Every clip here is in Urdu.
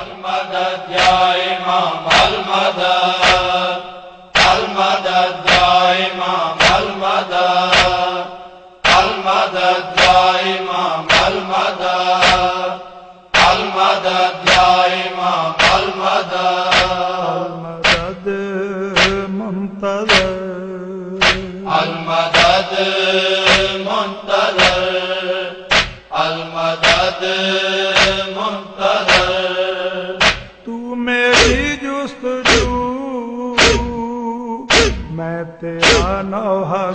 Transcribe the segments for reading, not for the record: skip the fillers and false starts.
المدد یا امام المدد، المدد یا امام المدد، المدد یا امام المدد، المدد یا امام المدد، المدد منتظر، المدد منتظر، المدد منتظر، تو میری جستجو میں تیرا نوحہ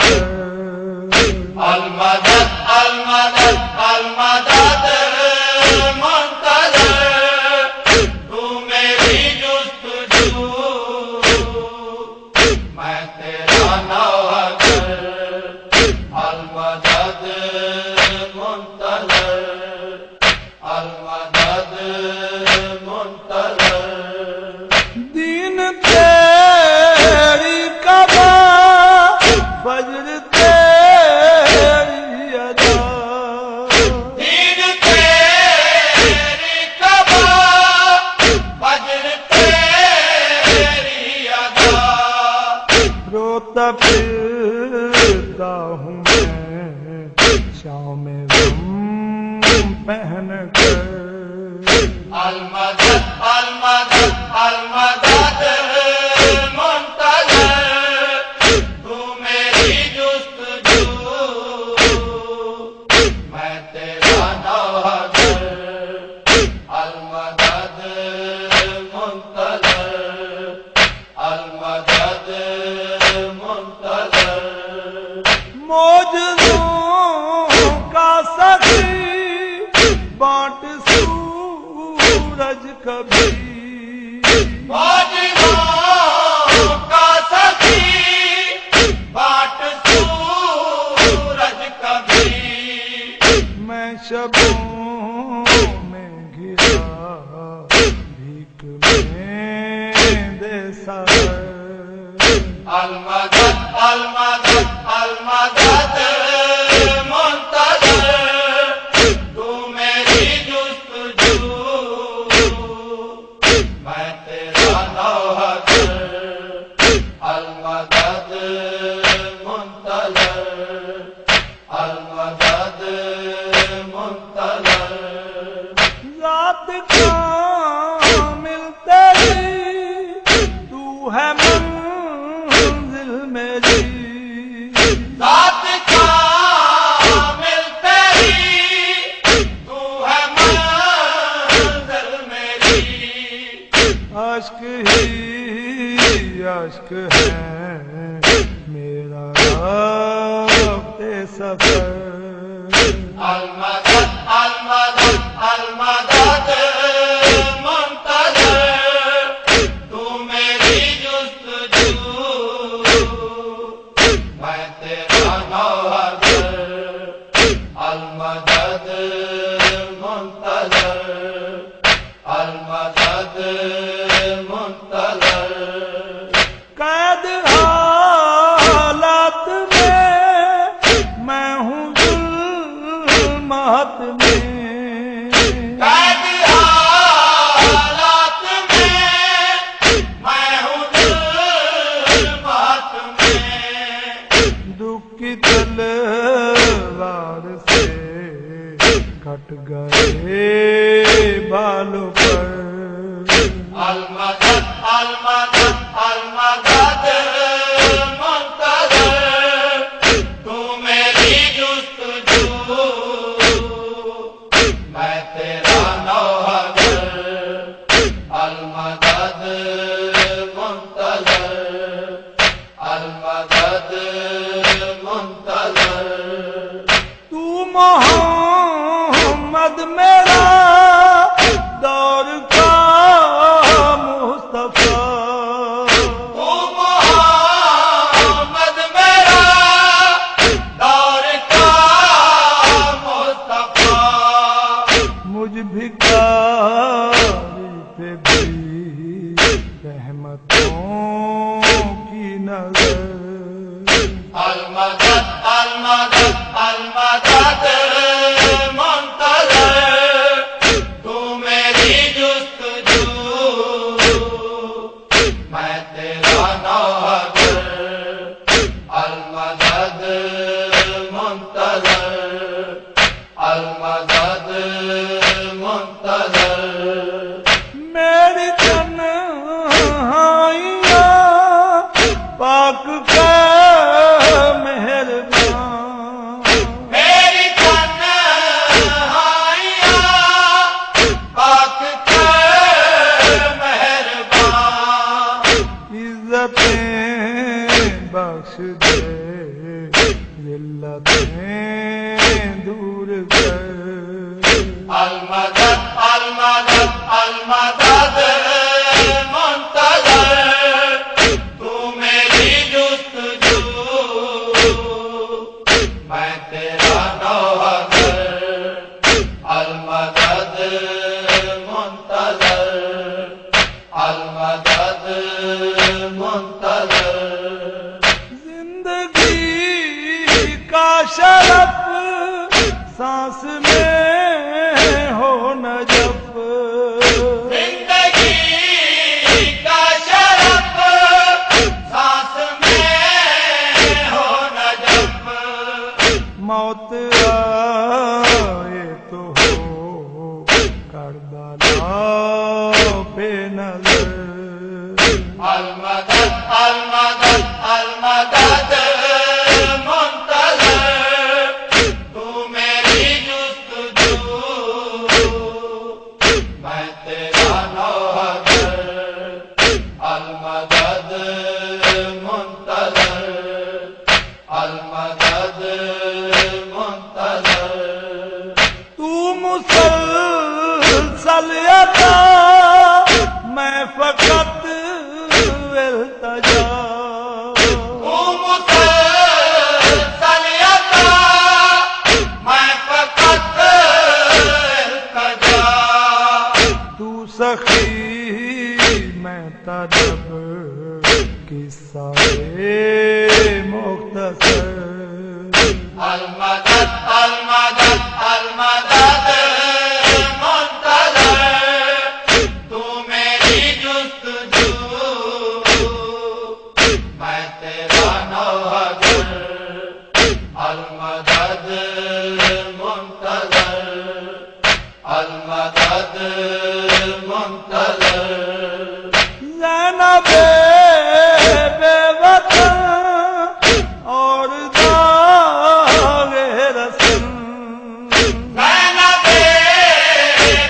المدد المدد المدد منتظر، تو میری جستجو میں تیرا نوحہ، المدد منتظر، المدد منتظر، دین تیری قبا فجر تیری ادا، دین تیری قبا فجر تیری ادا، روتا پھرتا ہوں میں شام غم پہن کر، المدد المدد المدد منتظر، تو میری جستجو میں تیرا نوحہ، المدد منتظر، المدد منتظر، موجزوں کا سخی بانٹ سورج کبھی، معجزوں کا سخی بانٹ سورج کبھی، میں شبوں میں گھرا بھیک میں دے سحر، المدد المدد المدد منتظر، تو میری جستجو میں تیرا نوحہ، المدد منتظر، المدد منتظر، ذات کامل تیری تو ہے منزل میری، ذات کامل تیری تو ہے منزل میری، عشق ہی عشق ہے میرا رابط سفر، المدد المدد المدد منتظر، تو میری جستجو میں تیرا نوحہ، المدد منتظر، المدد منتظر، قید حالات میں ہوں ظلمات میں، قید حالات میں ہوں ظلمات میں، دکھ کی تلوار سے کٹ گئے بالوں پر، المدد المدد المدد منتظر، تو میری جستجو میں تیرا نوحہ، المدد منتظر، المدد منتظر، تو محمد میرا دور کا المدد منتظر تو میری جستجو میں تیرا نوحگر المدد منتظر المدد منتظر زندگی کا شرف سانس میں ہو نہ جب زندگی کا شرف سانس میں ہو نہ جب موت آئے تو ہو کربلا بے نظر المدد المدد المدد منتظر تو میری جستجو میں تیرا نوحگر المدد منتظر المدد منتظر تو مسلسل عطا میں فقط التجا تو مسلسل عطا میں فقط التجا تو سخی میں طلب قصہ مختصر المدد المدد المدد منتظر تو میری جستجو میں تیرا نوحگر المدد منتظر المدد منتظر زینب بے وطن اور داغ رسن زینب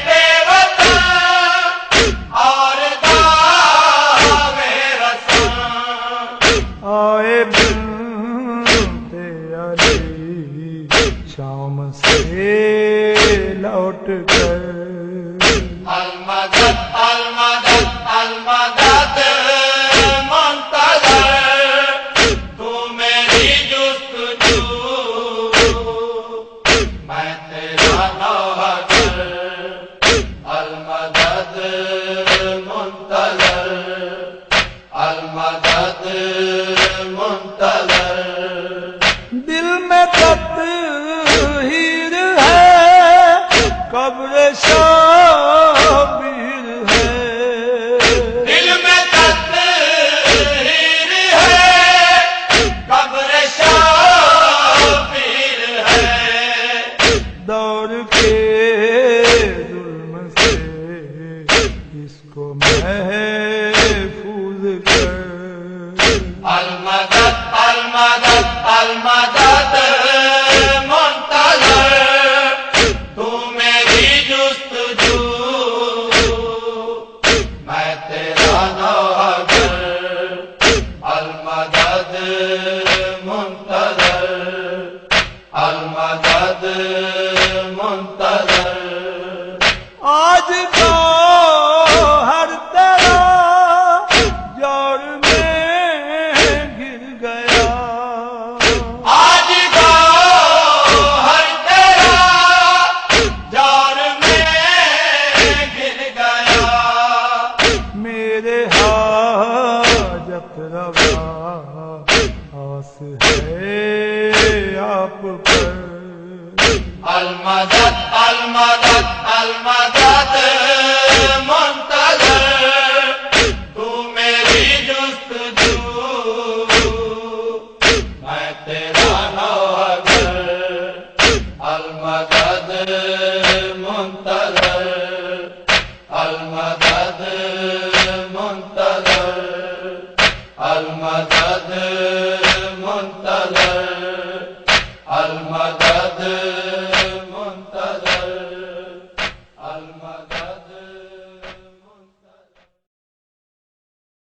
بے وطن اور داغ رسن آئے بنت علی شام سے لوٹ کر المدد المدد المدد منتظر تو میری جستجو میں تیرا نوحگر المدد منتظر المدد منتظر دل میں تطہیر ہے قبر شبیر ہے دل میں تطہیر ہے قبر شبیر ہے دور کے ظلم سے اس کو میں